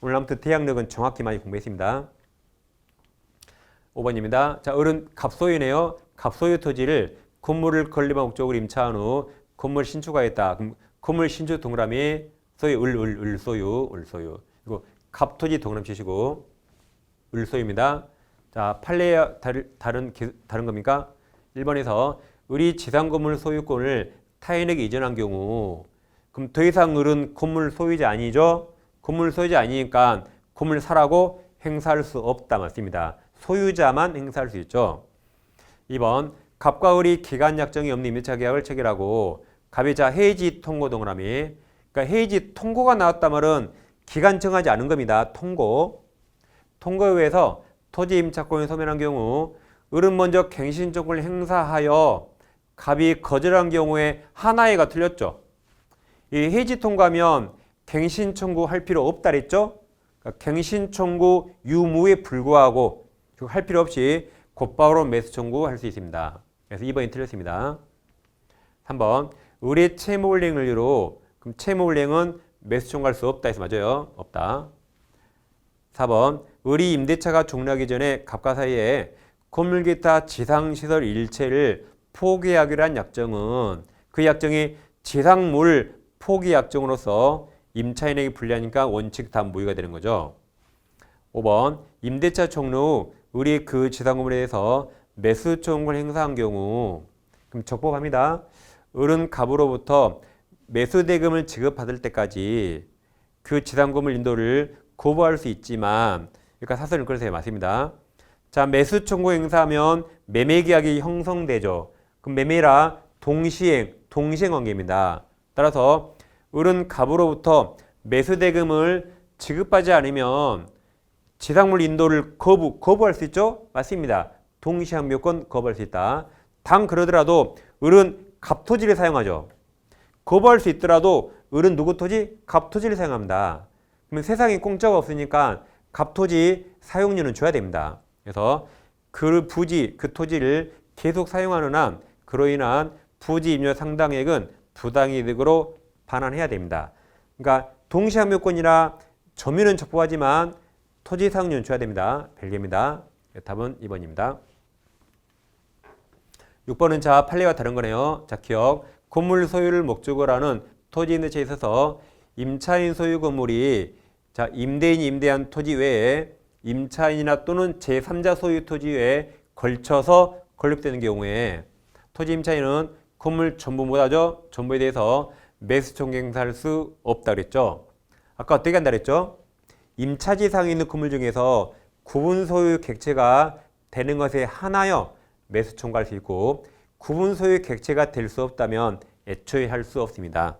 오늘 아무튼 대양력은 정확히 많이 공부했습니다. 5번입니다. 자, 을은 갑소유네요. 갑소유 토지를 건물을 건립한 목적으로 임차한 후 건물 신축하였다. 그럼 건물 신축 동그라미 소유 을소유 그리고 갑토지 동그라미 치시고 을소유입니다. 자, 판례와 다른 겁니까? 1번에서 을이 지상 건물 소유권을 타인에게 이전한 경우 그럼 더 이상 을은 건물 소유자 아니죠? 건물 소유자 아니니까 건물 사라고 행사할 수 없다 맞습니다. 소유자만 행사할 수 있죠. 2번 갑과 을이 기간 약정이 없는 임대차 계약을 체결하고 갑이 자 해지 통고 동그라미 그러니까 해지 통고가 나왔단 말은 기간 정하지 않은 겁니다. 통고에 의해서 토지 임차권이 소멸한 경우 을은 먼저 갱신청구를 행사하여 갑이 거절한 경우에 하나에가 틀렸죠. 이 해지 통과하면 갱신 청구할 필요 없다 그랬죠. 그러니까 갱신 청구 유무에 불구하고 할 필요 없이 곧바로 매수 청구할 수 있습니다. 그래서 2번이 틀렸습니다. 3번 의뢰 채무 불이행을 이유로 그럼 채무 불이행은 매수 청구할 수 없다 해서 맞아요. 없다. 4번 의리 임대차가 종료하기 전에 갑과 사이에 건물 기타 지상시설 일체를 포기하기로 한 약정은 그 약정이 지상물 포기 약정으로서 임차인에게 불리하니까 원칙 다 무효가 되는 거죠. 5번 임대차 종료 후 의리 그 지상 건물에 대해서 매수 청구를 행사한 경우 그럼 적법합니다. 을은 갑으로부터 매수 대금을 지급받을 때까지 그 지상 건물 인도를 거부할 수 있지만 그러니까 사설을 그래서 맞습니다. 자, 매수 청구 행사하면 매매 계약이 형성되죠. 그럼 매매라 동시행 관계입니다. 따라서 을은 갑으로부터 매수 대금을 지급하지 않으면 지상물 인도를 거부할 수 있죠? 맞습니다. 동시항묘권 거부할 수 있다. 단 그러더라도 을은 갑토지를 사용하죠. 거부할 수 있더라도 을은 누구 토지? 갑토지를 사용합니다. 그러면 세상에 공짜가 없으니까 갑토지 사용료는 줘야 됩니다. 그래서 그 부지, 그 토지를 계속 사용하는 한 그로 인한 부지 임료 상당액은 부당이득으로 반환해야 됩니다. 그러니까 동시항묘권이나 점유는 적법하지만 토지 사용료는 줘야 됩니다. 별개입니다. 답은 2번입니다. 6번은 자 판례와 다른 거네요. 자 기억 건물 소유를 목적으로 하는 토지 임대차에 있어서 임차인 소유 건물이 자 임대인이 임대한 토지 외에 임차인이나 또는 제3자 소유 토지 외에 걸쳐서 건립되는 경우에 토지 임차인은 건물 전부 못하죠. 전부에 대해서 매수 청구 행사할 수 없다 그랬죠. 아까 어떻게 한다 그랬죠? 임차지상에 있는 건물 중에서 구분 소유 객체가 되는 것에 하나여 매수 청구할 수 있고 구분 소유 객체가 될 수 없다면 애초에 할 수 없습니다.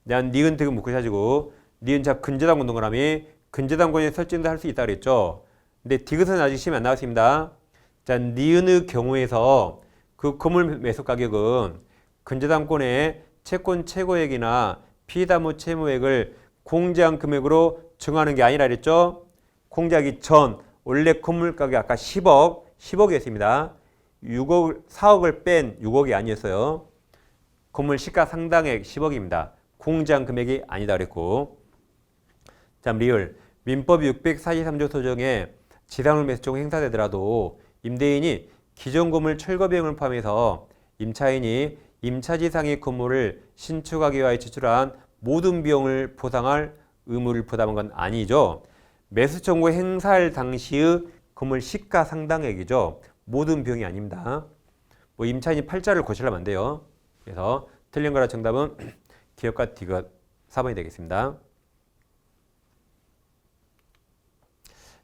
난 니은 득은 묶으셔 가지고 니은 자 근저당권 동그라미 근저당권에 설정도 할 수 있다 그랬죠. 근데 디귿은 아직 시험에 안 나왔습니다. 자 니은의 경우에서 그 건물 매수 가격은 근저당권의 채권 최고액이나 피담보 채무액을 공제한 금액으로 정하는 게 아니라 그랬죠. 공제하기 전 원래 건물 가격 아까 10억이었습니다. 4억을 뺀 6억이 아니었어요. 건물 시가 상당액 10억입니다. 공제한 금액이 아니다 그랬고. 자, 리을 민법 643조 소정에 지상물 매수 청구 행사되더라도 임대인이 기존 건물 철거 비용을 포함해서 임차인이 임차지상의 건물을 신축하기 위하여 지출한 모든 비용을 보상할 의무를 부담한 건 아니죠. 매수 청구 행사할 당시의 건물 시가 상당액이죠. 모든 비용이 아닙니다. 뭐 임차인이 팔자를 고치려면 안 돼요. 그래서 틀린 거라 정답은 기억과 디귿 4번이 되겠습니다.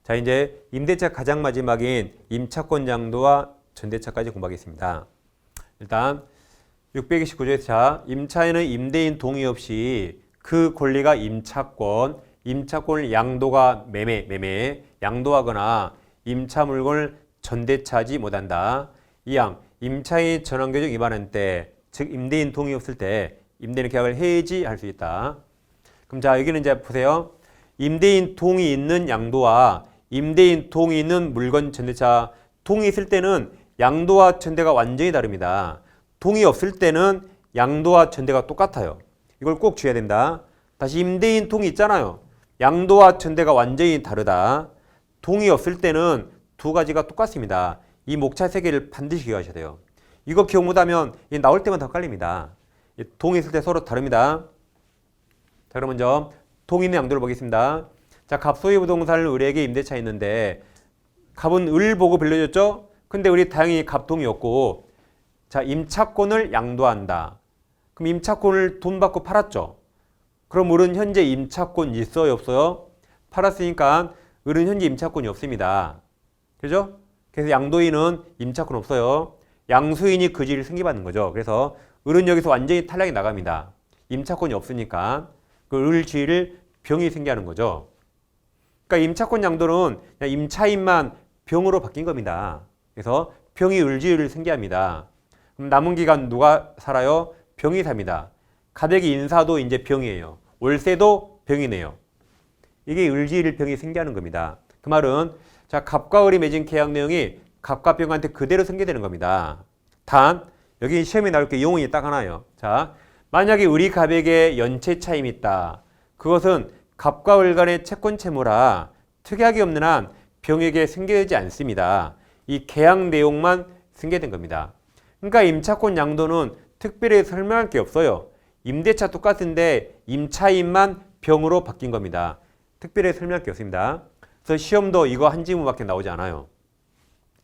자 이제 임대차 가장 마지막인 임차권 양도와 전대차까지 공부하겠습니다. 일단 629조에서 자 임차인은 임대인 동의 없이 그 권리가 임차권을 양도가 매매 양도하거나 임차 물건을 전대차하지 못한다. 이항 임차인 전환규정 위반한 때, 즉 임대인 동의 없을 때 임대인 계약을 해지할 수 있다. 그럼 자 여기는 이제 보세요. 임대인 동의 있는 양도와 임대인 동의 있는 물건 전대차 동의 있을 때는 양도와 전대가 완전히 다릅니다. 동의 없을 때는 양도와 전대가 똑같아요. 이걸 꼭 주의해야 된다. 다시 임대인 동의 있잖아요. 양도와 전대가 완전히 다르다. 동의 없을 때는 두 가지가 똑같습니다. 이 목차 세 개를 반드시 기억하셔야 돼요. 이거 기억 못하면 나올 때마다 헷갈립니다. 동의 있을 때 서로 다릅니다. 자 그럼 먼저 동의 있는 양도를 보겠습니다. 자 갑 소유 부동산을 을에게 임대차 했는데 갑은 을 보고 빌려줬죠. 근데 을이 다행히 갑 동의 없고 자 임차권을 양도한다. 그럼 임차권을 돈 받고 팔았죠. 그럼 을은 현재 임차권 있어요 없어요? 팔았으니까 을은 현재 임차권이 없습니다. 그죠? 그래서 양도인은 임차권 없어요. 양수인이 그 지위를 승계받는 거죠. 그래서 을은 여기서 완전히 탈락이 나갑니다. 임차권이 없으니까 그 을 지위를 병이 승계하는 거죠. 그러니까 임차권 양도는 그냥 임차인만 병으로 바뀐 겁니다. 그래서 병이 을 지위를 승계합니다. 그럼 남은 기간 누가 살아요? 병이 삽니다. 가덕이 인사도 이제 병이에요. 월세도 병이네요. 이게 을지일병이 생겨하는 겁니다. 그 말은 자, 갑과 을이 맺은 계약 내용이 갑과 병한테 그대로 생겨되는 겁니다. 단 여기 시험에 나올 게 용언이 딱 하나예요. 자, 만약에 을이 갑에게 연체 차임이 있다. 그것은 갑과 을 간의 채권 채무라 특약이 없는 한 병에게 생겨지지 않습니다. 이 계약 내용만 생겨된 겁니다. 그러니까 임차권 양도는 특별히 설명할 게 없어요. 임대차 똑같은데 임차인만 병으로 바뀐 겁니다. 특별히 설명할 게 없습니다. 그래서 시험도 이거 한 지문밖에 나오지 않아요.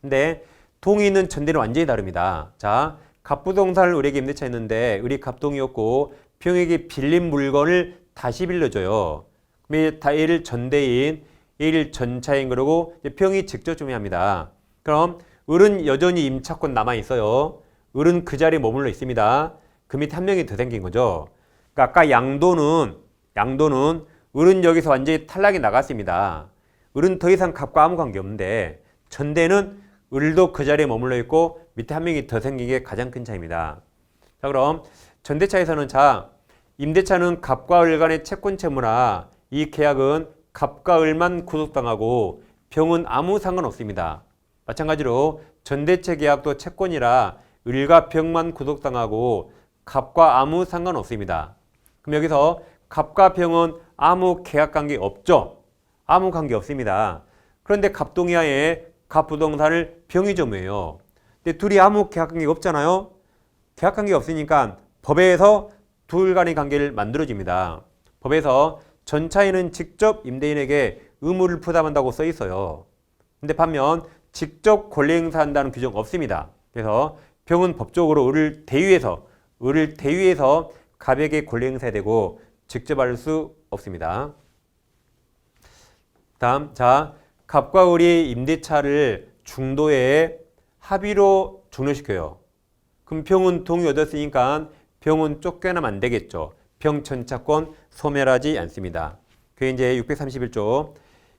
근데 동의는 전대는 완전히 다릅니다. 자, 갑부동산을 을에게 임대차 했는데 을이 갑동이었고 병에게 빌린 물건을 다시 빌려줘요. 그럼 얘를 전대인, 얘를 전차인 그러고 병이 직접 주매합니다. 그럼 을은 여전히 임차권 남아 있어요. 을은 그 자리에 머물러 있습니다. 그 밑에 한 명이 더 생긴 거죠. 그러니까 아까 양도는 을은 여기서 완전히 탈락이 나갔습니다. 을은 더 이상 갑과 아무 관계 없는데 전대는 을도 그 자리에 머물러 있고 밑에 한 명이 더 생긴 게 가장 큰 차이입니다. 자, 그럼 전대차에서는 자, 임대차는 갑과 을 간의 채권 채무라 이 계약은 갑과 을만 구속당하고 병은 아무 상관없습니다. 마찬가지로 전대체 계약도 채권이라 을과 병만 구속당하고 갑과 아무 상관없습니다. 그럼 여기서 갑과 병은 아무 계약관계 없죠? 아무 관계 없습니다. 그런데 갑동이하에 갑부동산을 병이 점유해요. 근데 둘이 아무 계약관계가 없잖아요? 계약관계가 없으니까 법에서 둘 간의 관계를 만들어집니다. 법에서 전차인은 직접 임대인에게 의무를 부담한다고 써 있어요. 근데 반면 직접 권리 행사한다는 규정 없습니다. 그래서 병은 법적으로 을을 대위해서 갑에게 권리 행사해야 되고 직접 할 수 없습니다. 다음, 자, 갑과 을이 임대차를 중도에 합의로 종료시켜요. 그럼 병은 동의 얻었으니까 병은 쫓겨나면 안 되겠죠. 병 전차권 소멸하지 않습니다. 그게 이제 631조.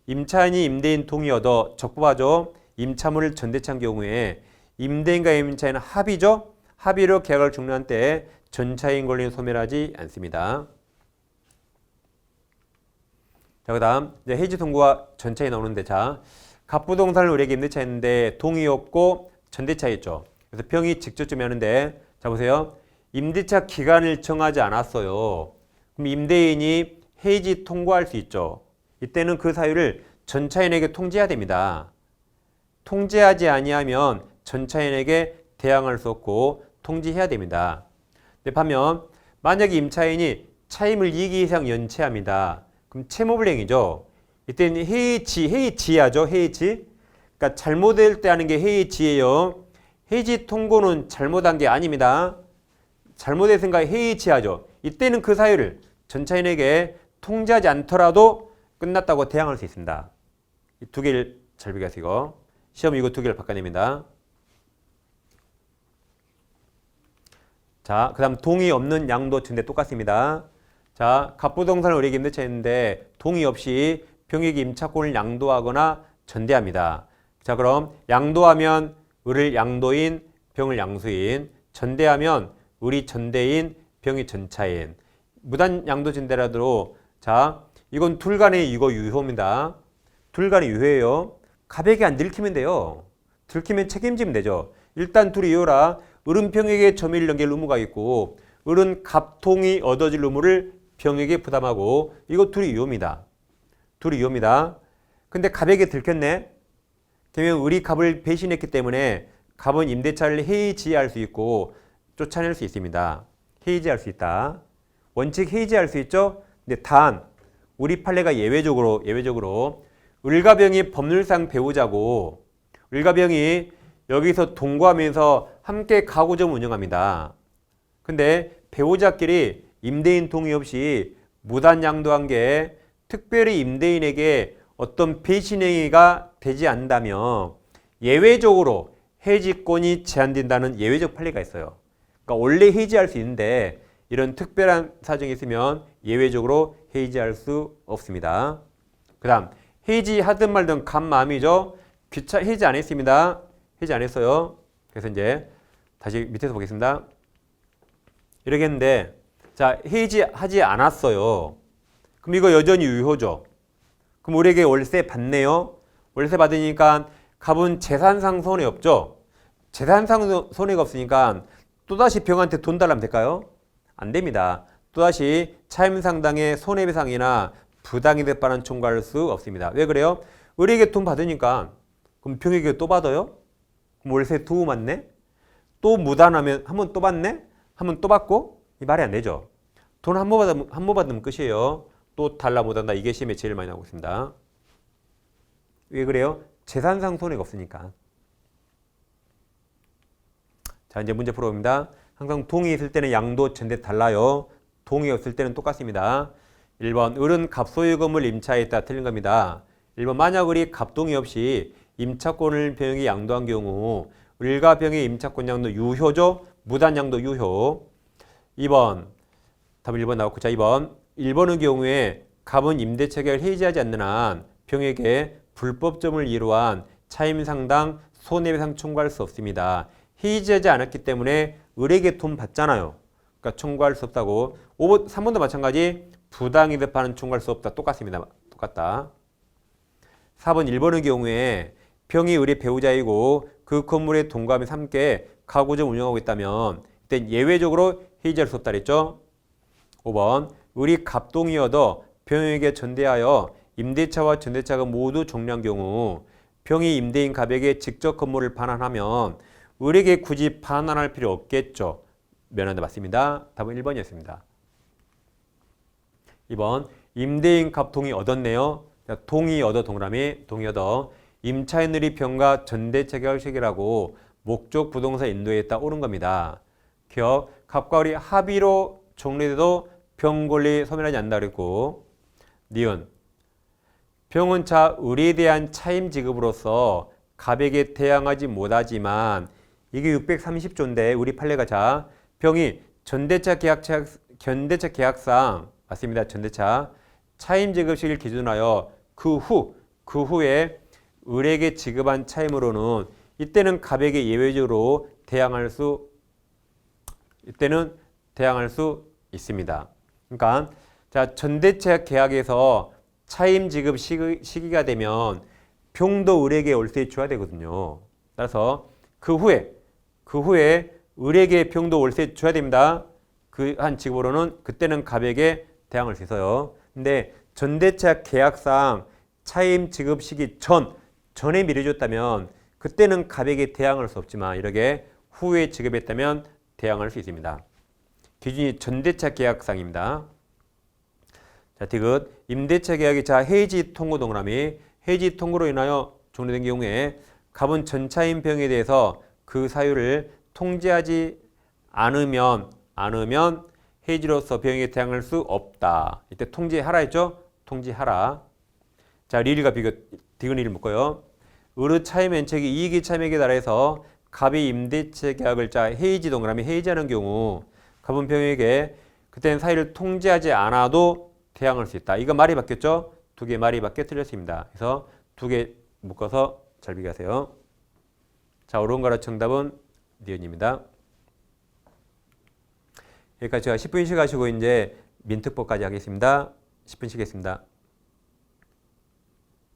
임차인이 임대인 동의 얻어 적법하죠. 임차물을 전대차한 경우에 임대인과 임차인은 합의죠. 합의로 계약을 종료한 때 전차인 권리는 소멸하지 않습니다. 자, 그 다음 이제 해지 통고와 전차에 나오는데 자, 갑부동산을 을에게 임대차 했는데 동의 없고 전대차 했죠. 그래서 병이 직접 점유하는데 자, 보세요. 임대차 기간을 정하지 않았어요. 그럼 임대인이 해지 통고할 수 있죠. 이때는 그 사유를 전차인에게 통지해야 됩니다. 통지하지 아니하면 전차인에게 대항할 수 없고 통지해야 됩니다. 근데 반면 만약에 임차인이 차임을 2기 이상 연체합니다. 그럼 채무불이행이죠. 이때는 해지하죠. 해지. 그러니까 잘못될 때 하는 게 해지예요. 해지 통고는 잘못한 게 아닙니다. 잘못했으니까 해지하죠. 이때는 그 사유를 전차인에게 통지하지 않더라도 끝났다고 대항할 수 있습니다. 이 두 개를 잘 비교하시고 시험 이거 두 개를 바꿔냅니다. 자, 그 다음 동의 없는 양도 전대 똑같습니다. 자, 갑부동산을 을에게 임대차 했는데 동의 없이 병에게 임차권을 양도하거나 전대합니다. 자, 그럼 양도하면 을을 양도인, 병을 양수인, 전대하면 을이 전대인, 병이 전차인. 무단 양도 전대라도 자, 이건 둘 간의 이거 유효입니다. 둘 간의 유효예요. 갑에게 안 들키면 돼요. 들키면 책임지면 되죠. 일단 둘이 유효라. 을은 병에게 점유를 넘길 의무가 있고 을은 갑통이 얻어질 의무를 병에게 부담하고 이거 둘이 유효입니다. 둘이 유효입니다. 근데 갑에게 들켰네. 그러면 을이 갑을 배신했기 때문에 갑은 임대차를 해지할 수 있고 쫓아낼 수 있습니다. 해지할 수 있다. 원칙 해지할 수 있죠. 근데 단 우리 판례가 예외적으로 을과 병이 법률상 배우자고 을과 병이 여기서 동거하면서 함께 가구점 운영합니다. 근데 배우자끼리 임대인 동의 없이 무단 양도한 게 특별히 임대인에게 어떤 배신 행위가 되지 않는다면 예외적으로 해지권이 제한된다는 예외적 판례가 있어요. 그러니까 원래 해지할 수 있는데 이런 특별한 사정이 있으면 예외적으로 해지할 수 없습니다. 그 다음 해지하든 말든 간 마음이죠. 해지 안 했습니다. 해지 안 했어요. 그래서 이제 다시 밑에서 보겠습니다. 이렇게 했는데 자, 해지하지 않았어요. 그럼 이거 여전히 유효죠. 그럼 우리에게 월세 받네요. 월세 받으니까 갑은 재산상 손해 없죠. 재산상 손해가 없으니까 또다시 병한테 돈 달라면 될까요? 안 됩니다. 또다시 차임상당의 손해배상이나 부당이득 반환 청구할 수 없습니다. 왜 그래요? 우리에게 돈 받으니까 그럼 병에게 또 받아요? 그럼 월세 두 번 받네? 또 무단하면 한 번 또 받네? 한 번 또 받고? 이 말이 안 되죠. 돈 한 번 받으면 끝이에요. 또 달라 못한다. 이게 시험에 제일 많이 나오고 있습니다. 왜 그래요? 재산상 손해가 없으니까. 자, 이제 문제 풀어봅니다. 항상 동이 있을 때는 양도 전대 달라요. 동이 없을 때는 똑같습니다. 1번 을은 갑소유금을 임차했다. 틀린 겁니다. 1번 만약 을이 갑동이 없이 임차권을 병에게 양도한 경우 을과 병의 임차권 양도 유효죠. 무단 양도 유효. 2번 답은 1번 나왔고, 자 1번의 경우에 갑은 임대차 계약을 해지하지 않는 한 병에게 불법점을 이루한 차임상당 손해배상 청구할 수 없습니다. 해지하지 않았기 때문에 을에게 돈 받잖아요. 그러니까 청구할 수 없다고. 3번도 마찬가지 부당이득 반환 청구할 수 없다. 똑같습니다. 똑같다. 4번 1번의 경우에 병이 을의 배우자이고 그 건물의 동감이 함께 가구점 운영하고 있다면 이때 예외적으로 해지할 수 없다 그랬죠. 5번 을이 갑동이어도 병에게 전대하여 임대차와 전대차가 모두 종료한 경우 병이 임대인 갑에게 직접 건물을 반환하면 을에게 굳이 반환할 필요 없겠죠. 면허도 맞습니다. 답은 1번이었습니다. 2번 임대인 갑 동이 얻었네요. 동이 얻어 동그라미 동이 얻어 임차인 을이 병과 전대차 계약을 체결하고 목적 부동산 인도했다. 옳은 겁니다. 기억 갑과 을이 합의로 종료돼도 병 권리 소멸하지 않는다 그랬고, 니은 병은 자 을에 대한 차임 지급으로서 갑에게 대항하지 못하지만 이게 630조인데 우리 판례가 자 병이 전대차 계약상 맞습니다. 전대차 차임 지급 시기를 기준하여 그 후에 을에게 지급한 차임으로는 이때는 갑에게 예외적으로 대항할 수 있습니다. 그러니까 자 전대차 계약에서 차임 지급 시기가 되면 병도 을에게 월세 줘야 되거든요. 따라서 그 후에 을에게 병도 월세 줘야 됩니다. 그 한 지급으로는 그때는 갑에게 대항할 수 있어요. 근데 전대차 계약상 차임 지급 시기 전에 미리 줬다면 그때는 갑에게 대항할 수 없지만 이렇게 후에 지급했다면 대항할 수 있습니다. 기준이 전대차 계약상입니다. 자, 디귿 임대차 계약이 자 해지 통고 동그라미 해지 통고로 인하여 종료된 경우에 갑은 전차임 병에 대해서 그 사유를 통지하지 않으면 해지로서 병에게 대항할 수 없다. 이때 통지하라 했죠? 통지하라. 자, 리일과 비교 디귿 리를 묶어요. 을의 차임 면책이 이익의 차임에게 달해서 갑이 임대차 계약을 자 해지 동그라미 해지하는 경우 갑은 병에게 그때는 사유를 통지하지 않아도 대항할 수 있다. 이거 말이 바뀌었죠? 두 개 말이 바뀌어 틀렸습니다. 그래서 두 개 묶어서 잘 비교하세요. 자, 옳은 거라 정답은 니은입니다. 여기까지 제가 10분 쉬가지고 이제 민특법까지 하겠습니다. 10분 쉬겠습니다.